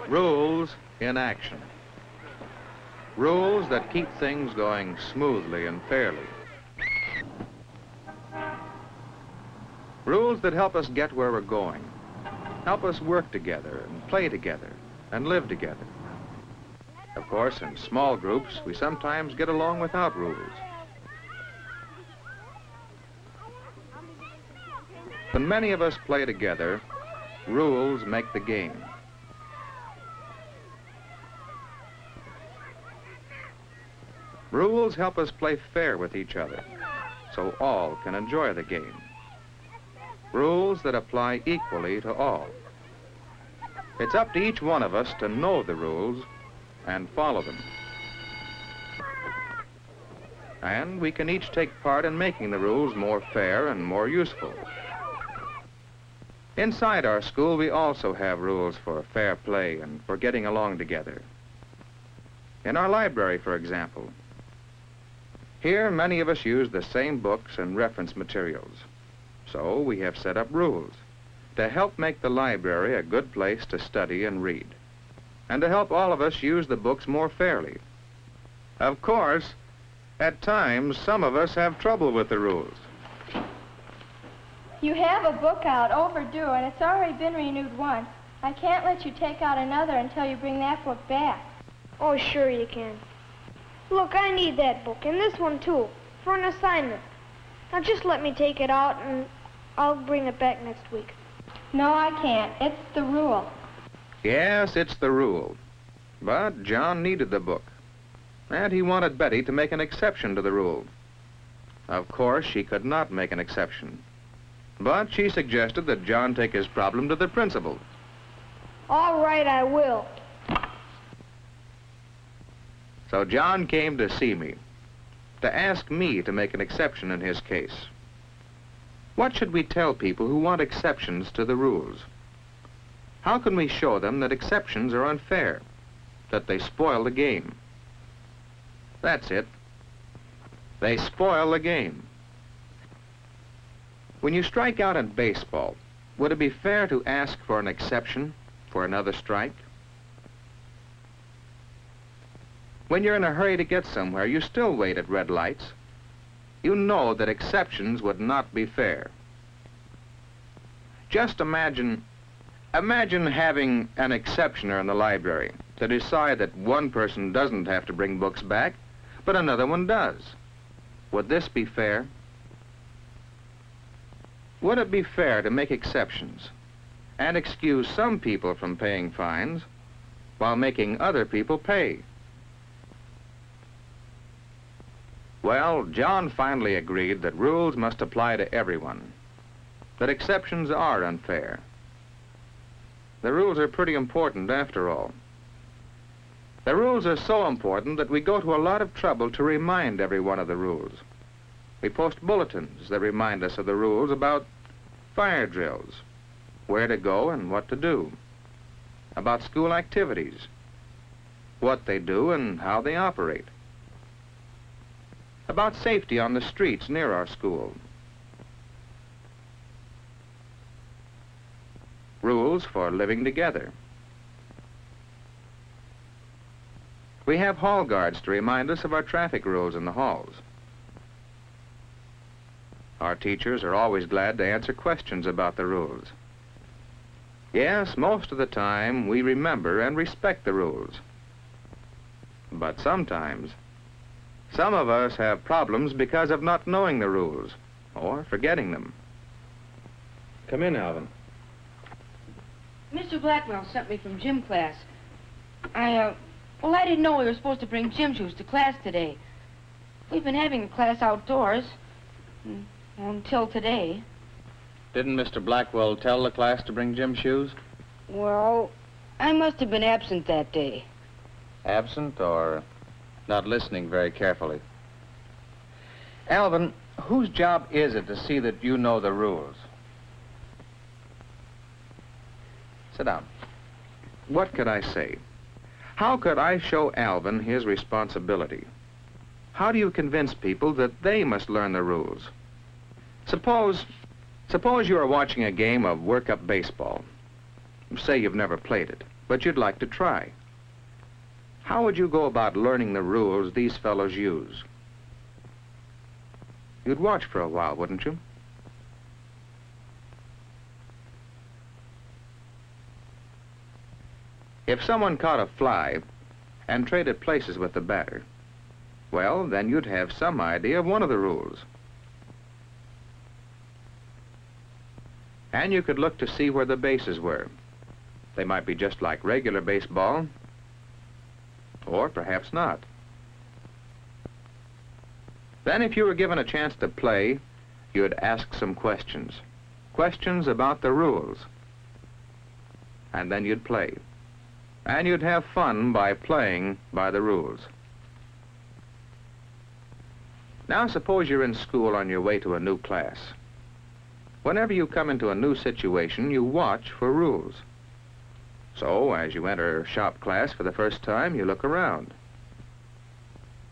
Rules in action. Rules that keep things going smoothly and fairly. Rules that help us get where we're going, help us work together and play together and live together. Of course, in small groups, we sometimes get along without rules. When many of us play together, rules make the game. Rules help us play fair with each other, so all can enjoy the game. Rules that apply equally to all. It's up to each one of us to know the rules and follow them. And we can each take part in making the rules more fair and more useful. Inside our school, we also have rules for fair play and for getting along together. In our library, for example, here many of us use the same books and reference materials. So we have set up rules to help make the library a good place to study and read, and to help all of us use the books more fairly. Of course, at times, some of us have trouble with the rules. You have a book out, overdue, and it's already been renewed once. I can't let you take out another until you bring that book back. Oh, sure you can. Look, I need that book, and this one too, for an assignment. Now just let me take it out, and I'll bring it back next week. No, I can't. It's the rule. Yes, it's the rule. But John needed the book, and he wanted Betty to make an exception to the rule. Of course, she could not make an exception, but she suggested that John take his problem to the principal. All right, I will. So John came to see me, to ask me to make an exception in his case. What should we tell people who want exceptions to the rules? How can we show them that exceptions are unfair, that they spoil the game? That's it. They spoil the game. When you strike out in baseball, would it be fair to ask for an exception for another strike? When you're in a hurry to get somewhere, you still wait at red lights. You know that exceptions would not be fair. Just imagine having an exceptioner in the library to decide that one person doesn't have to bring books back, but another one does. Would this be fair? Would it be fair to make exceptions and excuse some people from paying fines while making other people pay? Well, John finally agreed that rules must apply to everyone, that exceptions are unfair. The rules are pretty important after all. The rules are so important that we go to a lot of trouble to remind everyone of the rules. We post bulletins that remind us of the rules about fire drills, where to go and what to do, about school activities, what they do and how they operate, about safety on the streets near our school, rules for living together. We have hall guards to remind us of our traffic rules in the halls. Our teachers are always glad to answer questions about the rules. Yes, most of the time we remember and respect the rules. But sometimes, some of us have problems because of not knowing the rules or forgetting them. Come in, Alvin. Mr. Blackwell sent me from gym class. I didn't know we were supposed to bring gym shoes to class today. We've been having the class outdoors until today. Didn't Mr. Blackwell tell the class to bring gym shoes? Well, I must have been absent that day. Absent or not listening very carefully? Alvin, whose job is it to see that you know the rules? Sit down. What could I say? How could I show Alvin his responsibility? How do you convince people that they must learn the rules? Suppose you are watching a game of work-up baseball. Say you've never played it. but you'd like to try. How would you go about learning the rules these fellows use? You'd watch for a while, wouldn't you? If someone caught a fly and traded places with the batter, well, then you'd have some idea of one of the rules. And you could look to see where the bases were. They might be just like regular baseball, or perhaps not. Then if you were given a chance to play, you'd ask some questions. Questions about the rules. And then you'd play. And you'd have fun by playing by the rules. Now suppose you're in school on your way to a new class. Whenever you come into a new situation, you watch for rules. So, as you enter shop class for the first time, you look around.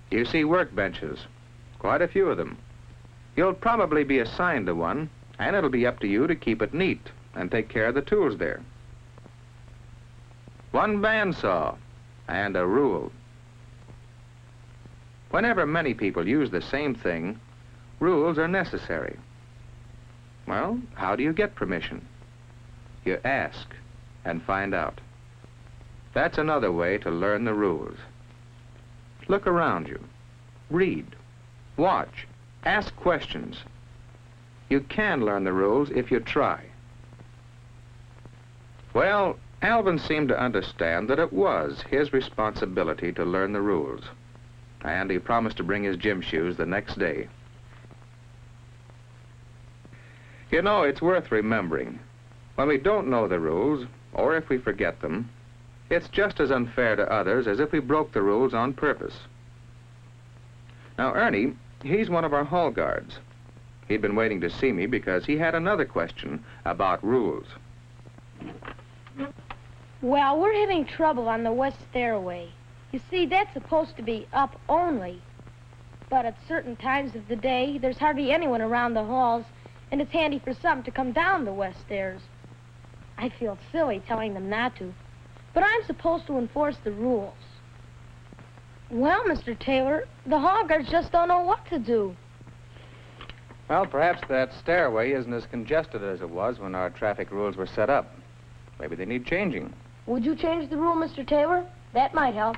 You see workbenches, quite a few of them. You'll probably be assigned to one, and it'll be up to you to keep it neat and take care of the tools there. One bandsaw and a rule. Whenever many people use the same thing, rules are necessary. Well, how do you get permission? You ask and find out. That's another way to learn the rules. Look around you. Read. Watch. Ask questions. You can learn the rules if you try. Well, Alvin seemed to understand that it was his responsibility to learn the rules, and he promised to bring his gym shoes the next day. You know, it's worth remembering. When we don't know the rules, or if we forget them, it's just as unfair to others as if we broke the rules on purpose. Now, Ernie, he's one of our hall guards. He'd been waiting to see me because he had another question about rules. Well, we're having trouble on the west stairway. You see, that's supposed to be up only. But at certain times of the day, there's hardly anyone around the halls, and it's handy for some to come down the west stairs. I feel silly telling them not to, but I'm supposed to enforce the rules. Well, Mr. Taylor, the hall guards just don't know what to do. Well, perhaps that stairway isn't as congested as it was when our traffic rules were set up. Maybe they need changing. Would you change the rule, Mr. Taylor? That might help.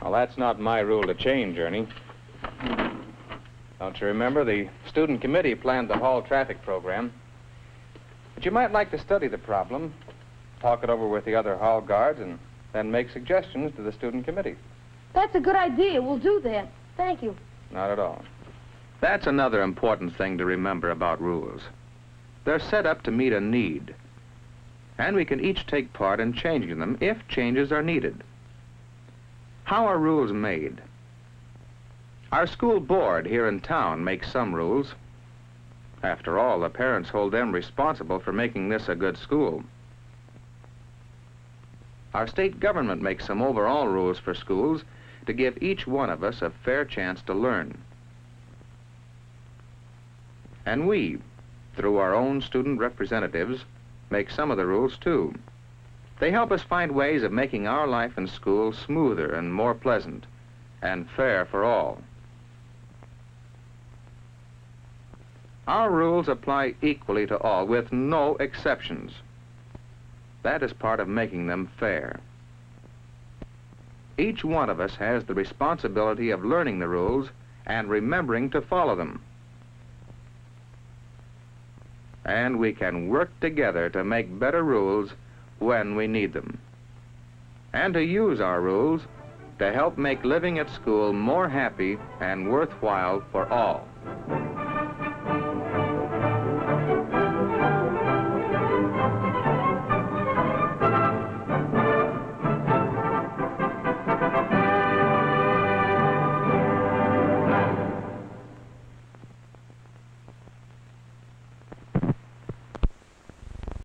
Well, that's not my rule to change, Ernie. Don't you remember, the student committee planned the hall traffic program? But you might like to study the problem, talk it over with the other hall guards, and then make suggestions to the student committee. That's a good idea. We'll do that. Thank you. Not at all. That's another important thing to remember about rules. They're set up to meet a need, and we can each take part in changing them if changes are needed. How are rules made? Our school board here in town makes some rules. After all, the parents hold them responsible for making this a good school. Our state government makes some overall rules for schools to give each one of us a fair chance to learn. And we, through our own student representatives, make some of the rules too. They help us find ways of making our life in school smoother and more pleasant, and fair for all. Our rules apply equally to all, with no exceptions. That is part of making them fair. Each one of us has the responsibility of learning the rules and remembering to follow them. And we can work together to make better rules when we need them, and to use our rules to help make living at school more happy and worthwhile for all.